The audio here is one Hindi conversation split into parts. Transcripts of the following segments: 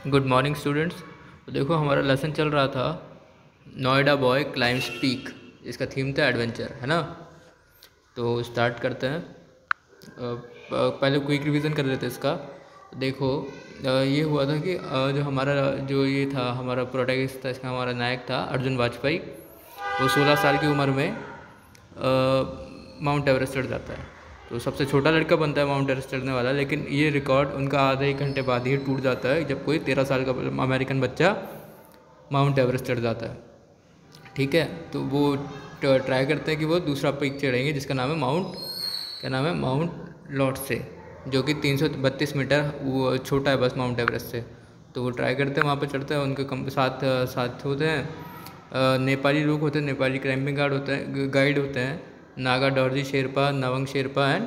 Good morning students. तो देखो हमारा लेसन चल रहा था नोएडा बॉय क्लाइम्स पीक। इसका थीम था एडवेंचर, है ना। तो स्टार्ट करते हैं। पहले क्विक रिवीजन कर लेते हैं इसका। देखो ये हुआ था कि जो हमारा जो ये था हमारा प्रोटैगनिस्ट था, इसका हमारा नायक था अर्जुन वाजपेयी। वो 16 साल की उम्र में माउंट एवरेस्ट चढ़ जाता है। तो सबसे छोटा लड़का बनता है माउंट एवरेस्ट चढ़ने वाला, लेकिन ये रिकॉर्ड उनका आधे एक घंटे बाद ही टूट जाता है जब कोई 13 साल का अमेरिकन बच्चा माउंट एवरेस्ट चढ़ जाता है। ठीक है, तो वो ट्राई करते हैं कि वो दूसरा पीक चढ़ेंगे जिसका नाम है माउंट लॉटसे, जो कि 332 मीटर वो छोटा है बस माउंट एवरेस्ट से। तो वो ट्राई करते हैं, वहाँ पर चढ़ते हैं। उनके साथ होते हैं नेपाली लोग होते हैं, नेपाली क्लाइंबिंग गाइड होते हैं, नागा डॉर्जी शेरपा, नवंग शेरपा एंड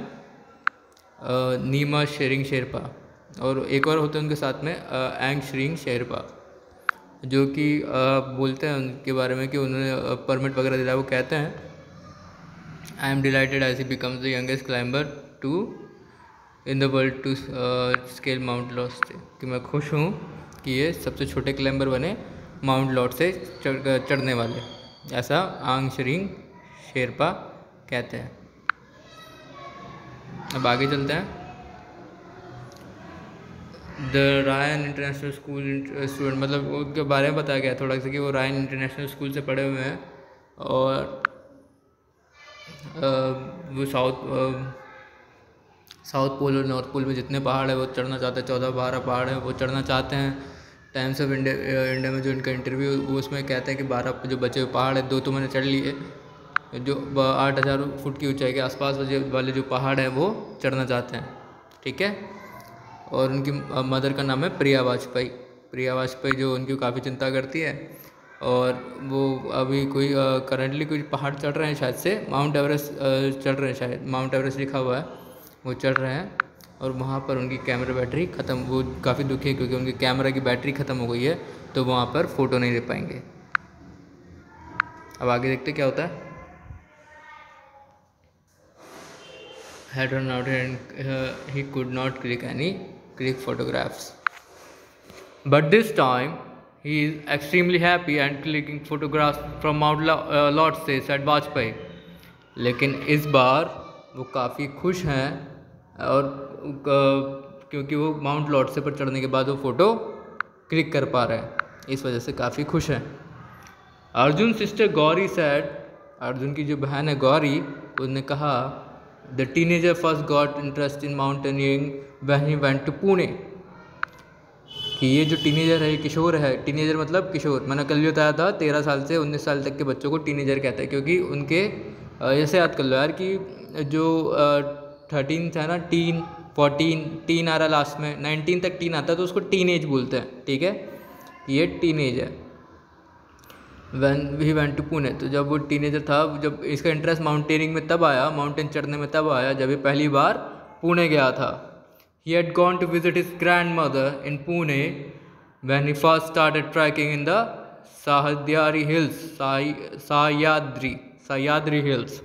नीमा शेरिंग शेरपा। और एक और होते हैं उनके साथ में एंग श्रिंग शेरपा, जो कि बोलते हैं उनके बारे में कि उन्होंने परमिट वगैरह दिलाया। वो कहते हैं I am delighted as he becomes the youngest climber to in the world to scale mount Lhotse, कि मैं खुश हूँ कि ये सबसे छोटे क्लाइंबर बने माउंट लॉटसे चढ़ने वाले, ऐसा आंग श्रिंग शेरपा कहते हैं। अब आगे चलते हैं। The Ryan international school student, मतलब उनके बारे में बताया गया थोड़ा सा कि वो रायन इंटरनेशनल स्कूल से पढ़े हुए हैं और वो साउथ पोल और नॉर्थ पोल में जितने पहाड़ है वो चढ़ना चाहते हैं। 14-12 पहाड़ है वो चढ़ना चाहते हैं। टाइम्स ऑफ इंडिया में जो इनका इंटरव्यू वो उसमें कहते हैं कि 12 जो बचे हुए पहाड़ है 2 तो मैंने चढ़ लिए, जो 8,000 फुट की ऊंचाई के आसपास वाले जो पहाड़ हैं वो चढ़ना चाहते हैं। ठीक है, और उनकी मदर का नाम है प्रिया वाजपेयी, जो उनकी काफ़ी चिंता करती है। और वो अभी कोई करंटली कुछ पहाड़ चढ़ रहे हैं, शायद से माउंट एवरेस्ट चढ़ रहे हैं, शायद माउंट एवरेस्ट लिखा हुआ है, वो चढ़ रहे हैं। और वहाँ पर उनकी कैमरा बैटरी ख़त्म, वो काफ़ी दुखी है क्योंकि उनकी कैमरा की बैटरी ख़त्म हो गई है, तो वहाँ पर फ़ोटो नहीं ले पाएंगे। अब आगे देखते क्या होता है। Had run out and he could not click photographs. But this time he is extremely happy and clicking photographs from Mount Lhotse, said Vajpayee. लेकिन इस बार वो काफ़ी खुश हैं और क्योंकि वो माउंट लॉटसे पर चढ़ने के बाद वो फ़ोटो क्लिक कर पा रहे हैं, इस वजह से काफ़ी खुश हैं। अर्जुन सिस्टर गौरी सैड, अर्जुन की जो बहन है गौरी, उसने कहा The teenager first got interest in mountaineering when he went to Pune. कि ये जो टीनेजर है, ये किशोर है। टीनेजर मतलब किशोर, मैंने कल भी बताया था 13 साल से 19 साल तक के बच्चों को टीनेजर कहते हैं, क्योंकि उनके ऐसे याद कर लो यार कि जो 13 था ना, 14 टीन आ रहा लास्ट में, 19 तक टीन आता है तो उसको टीनेज बोलते हैं। ठीक है, ये टीनेज है। When he went to Pune, तो जब वो टीनेजर था, जब इसका इंटरेस्ट माउंटेनिंग में तब आया, माउंटेन चढ़ने में तब आया जब ये पहली बार पुणे गया था। He had gone to visit his grandmother in Pune when he first started trekking in the Sahyadri Hills, Sahyadri Hills.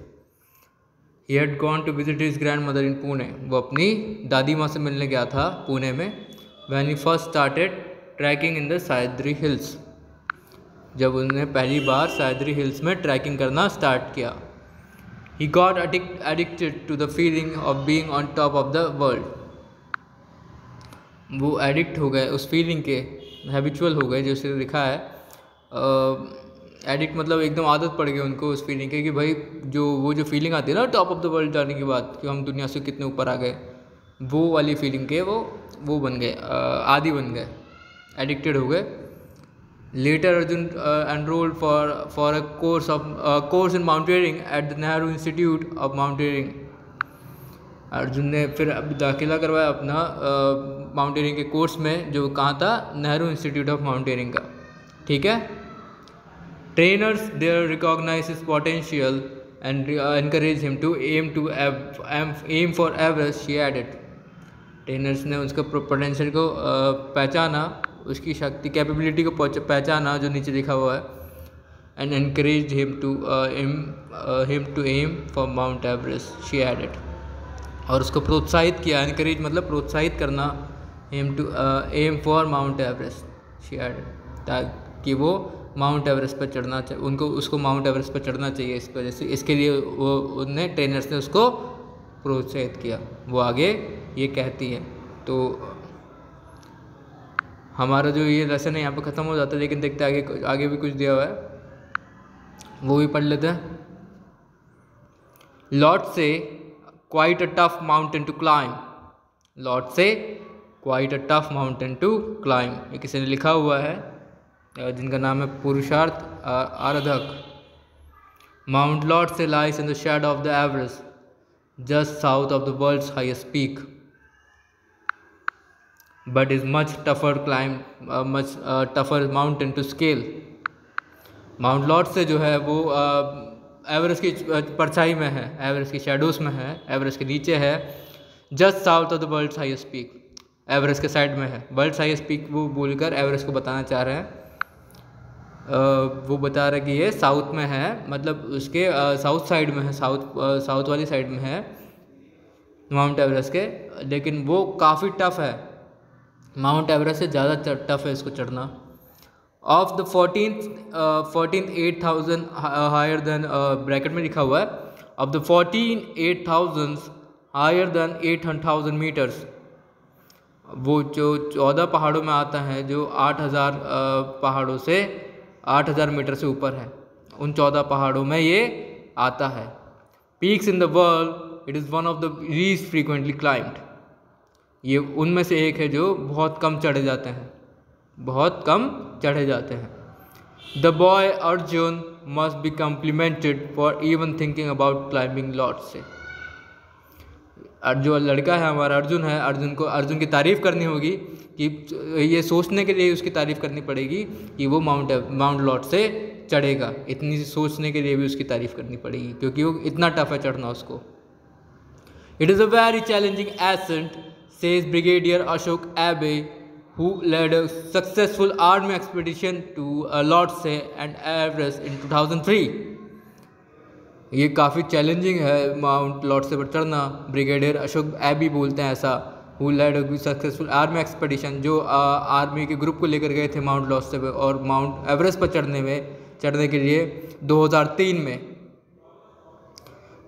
He had gone to visit his grandmother in Pune. वो अपनी दादी माँ से मिलने गया था पुणे में। When he first started trekking in the Sahyadri Hills, जब उन्होंने पहली बार सह्याद्री हिल्स में ट्रैकिंग करना स्टार्ट किया। He got addicted to the feeling of being on top of the world. वो एडिक्ट हो गए उस फीलिंग के, हैबिचुअल हो गए, जैसे लिखा है। एडिक्ट मतलब एकदम आदत पड़ गई उनको उस फीलिंग के, कि भाई वो जो फीलिंग आती है ना टॉप ऑफ द वर्ल्ड जाने के बाद, कि हम दुनिया से कितने ऊपर आ गए, वो वाली फीलिंग के वो बन गए, आदी बन गए, एडिक्टेड हो गए। Later, Arjun enrolled for a course in mountaineering at the Nehru Institute of Mountaineering. Arjun ने फिर दाखिला करवाया अपना माउंटेनिंग के कोर्स में, जो कहाँ था, नेहरू इंस्टीट्यूट ऑफ माउंटेनिंग का। ठीक है, trainers there recognize his potential and encourage him to aim for Everest, she added. Trainers ने उसका पोटेंशियल को पहचाना, उसकी शक्ति कैपेबिलिटी को पहचाना, जो नीचे लिखा हुआ है, and encourage him to aim for Mount Everest, she added. और उसको प्रोत्साहित किया, एनकरेज मतलब प्रोत्साहित करना, aim for Mount Everest she added, ताकि वो माउंट एवरेस्ट पर चढ़ना चाहिए, उनको उसको माउंट एवरेस्ट पर चढ़ना चाहिए इस वजह से, इसके लिए वो उनने ट्रेनर्स ने उसको प्रोत्साहित किया। वो आगे ये कहती है। तो हमारा जो ये लेसन है यहाँ पे ख़त्म हो जाता है, लेकिन देखते आगे आगे भी कुछ दिया हुआ है, वो भी पढ़ लेते हैं। Lhotse quite a tough mountain to climb, Lhotse quite a tough mountain to climb, ये किसी ने लिखा हुआ है जिनका नाम है Purusharth Aradhak. Mount Lhotse lies in the shadow of the Everest just south of the world's highest peak, but is much tougher mountain to scale। Mount Lhotse जो है वो एवरेस्ट की परछाई में है, एवरेस्ट की शैडोज में है, एवरेस्ट के नीचे है, just south of the world's highest peak, Everest के साइड में है। वर्ल्ड्स हाईएस्ट पीक वो बोलकर एवरेस्ट को बताना चाह रहे हैं। वो बता रहे कि ये साउथ में है, मतलब उसके साउथ साइड में है, साउथ वाली साइड में है माउंट एवरेस्ट के, लेकिन वो काफ़ी टफ है, माउंट एवरेस्ट से ज़्यादा टफ है इसको चढ़ना। Of the 14th 8,000 higher than, bracket में लिखा हुआ है, of the 14 8,000 higher than 8,000 metres, वो जो 14 पहाड़ों में आता है, जो 8,000 पहाड़ों से 8,000 मीटर से ऊपर है, उन 14 पहाड़ों में ये आता है। Peaks in the world, it is one of the least frequently climbed, ये उनमें से एक है जो बहुत कम चढ़े जाते हैं, बहुत कम चढ़े जाते हैं। The boy Arjun must be complemented for even thinking about climbing Lord से, जो लड़का है हमारा अर्जुन है, अर्जुन की तारीफ़ करनी होगी, कि ये सोचने के लिए उसकी तारीफ़ करनी पड़ेगी कि वो माउंट लॉर्ड से चढ़ेगा, इतनी सोचने के लिए भी उसकी तारीफ़ करनी पड़ेगी, क्योंकि वो इतना टफ है चढ़ना उसको। It is a very challenging ascent, says Brigadier Ashok Abe, who led a successful army expedition to Lhotse and Everest in 2003। ये काफ़ी चैलेंजिंग है माउंट लॉर्डसे पर चढ़ना। ब्रिगेडियर अशोक एबी बोलते हैं ऐसा, who led a successful army expedition, जो आर्मी के ग्रुप को लेकर गए थे माउंट लॉर्डसे पर और माउंट एवरेस्ट पर चढ़ने के लिए 2003 में।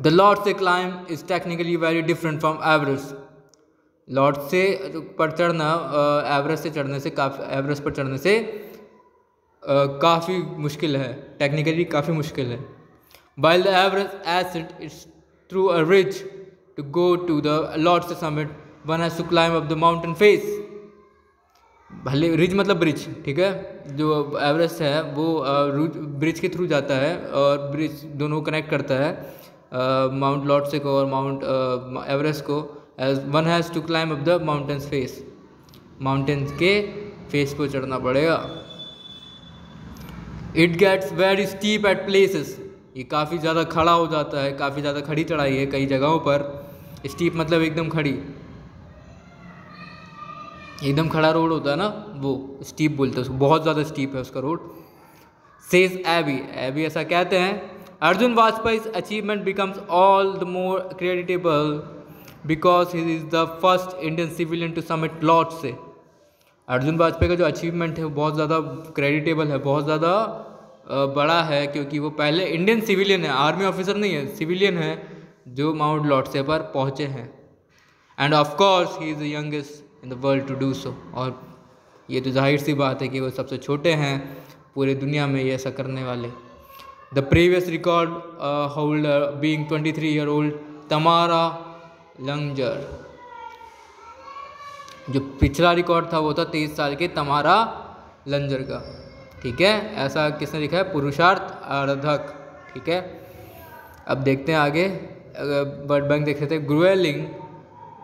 The Lhotse climb is technically very different from Everest। Lord से पर चढ़ना एवरेस्ट पर चढ़ने से काफ़ी मुश्किल है, टेक्निकली काफ़ी मुश्किल है। While the Everest ascent is through a ridge to go to the Lhotse summit, one has to climb up the mountain face। भले रिज मतलब ब्रिज, ठीक है, जो एवरेस्ट है वो ब्रिज के थ्रू जाता है और ब्रिज दोनों कनेक्ट करता है माउंट लॉर्डसे को और माउंट एवरेस्ट को। As one has to climb up the mountain's face, mountains के फेस को चढ़ना पड़ेगा। It gets very steep at places, ये काफ़ी ज़्यादा खड़ा हो जाता है, काफ़ी ज़्यादा खड़ी चढ़ाई है कई जगहों पर। स्टीप मतलब एकदम खड़ी, एकदम खड़ा रोड होता है ना, वो स्टीप बोलते हैं उसको, बहुत ज़्यादा स्टीप है उसका रोड। Says एबी ऐसा कहते हैं, Arjun वाजपेयी's achievement becomes all the more creditable because he is the first Indian civilian to summit Lhotse। Arjun Vajpayee का जो अचीवमेंट है वो बहुत ज़्यादा क्रेडिटेबल है, बहुत ज़्यादा बड़ा है, क्योंकि वो पहले इंडियन सिविलियन है, आर्मी ऑफिसर नहीं है, सिविलियन है जो माउंट लॉर्डसे पर पहुँचे हैं। And of course he is the youngest in the world to do so, और ये तो जाहिर सी बात है कि वो सबसे छोटे हैं पूरी दुनिया में ये ऐसा करने वाले। The previous record holder being 23 year old तमारा लंजर, जो पिछला रिकॉर्ड था वो था 23 साल के तमारा लंजर का, ठीक है, ऐसा किसने लिखा है, पुरुषार्थ आराधक, ठीक है। अब देखते हैं आगे, वर्ड बैंक देख रहे थे। ग्रुएलिंग,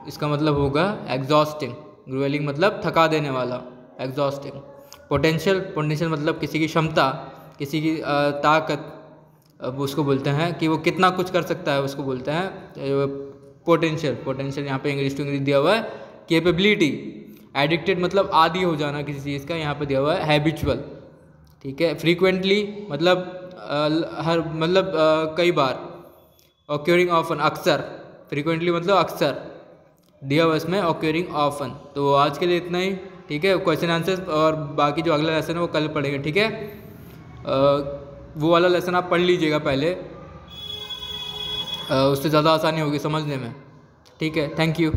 इसका मतलब होगा एग्जॉस्टिंग, ग्रुएलिंग मतलब थका देने वाला, एग्जॉस्टिंग। पोटेंशियल मतलब किसी की क्षमता, किसी की ताकत, अब उसको बोलते हैं कि वो कितना कुछ कर सकता है, उसको बोलते हैं पोटेंशियल यहाँ पे इंग्लिश टू इंग्लिश दिया हुआ है। कैपेबिलिटी, एडिक्टेड मतलब आदी हो जाना किसी चीज़ का, यहाँ पे दिया हुआ है हैबिचुअल, ठीक है। फ्रीक्वेंटली मतलब कई बार। ऑक्योरिंग ऑफन, अक्सर, फ्रीक्वेंटली मतलब अक्सर। दिया हुआ इसमें ऑक्योरिंग ऑफन। तो आज के लिए इतना ही, ठीक है। क्वेश्चन आंसर और बाकी जो अगला लेसन है वो कल पढ़ेंगे, ठीक है। वो वाला लेसन आप पढ़ लीजिएगा पहले, उससे ज़्यादा आसानी होगी समझने में, ठीक है। Thank you.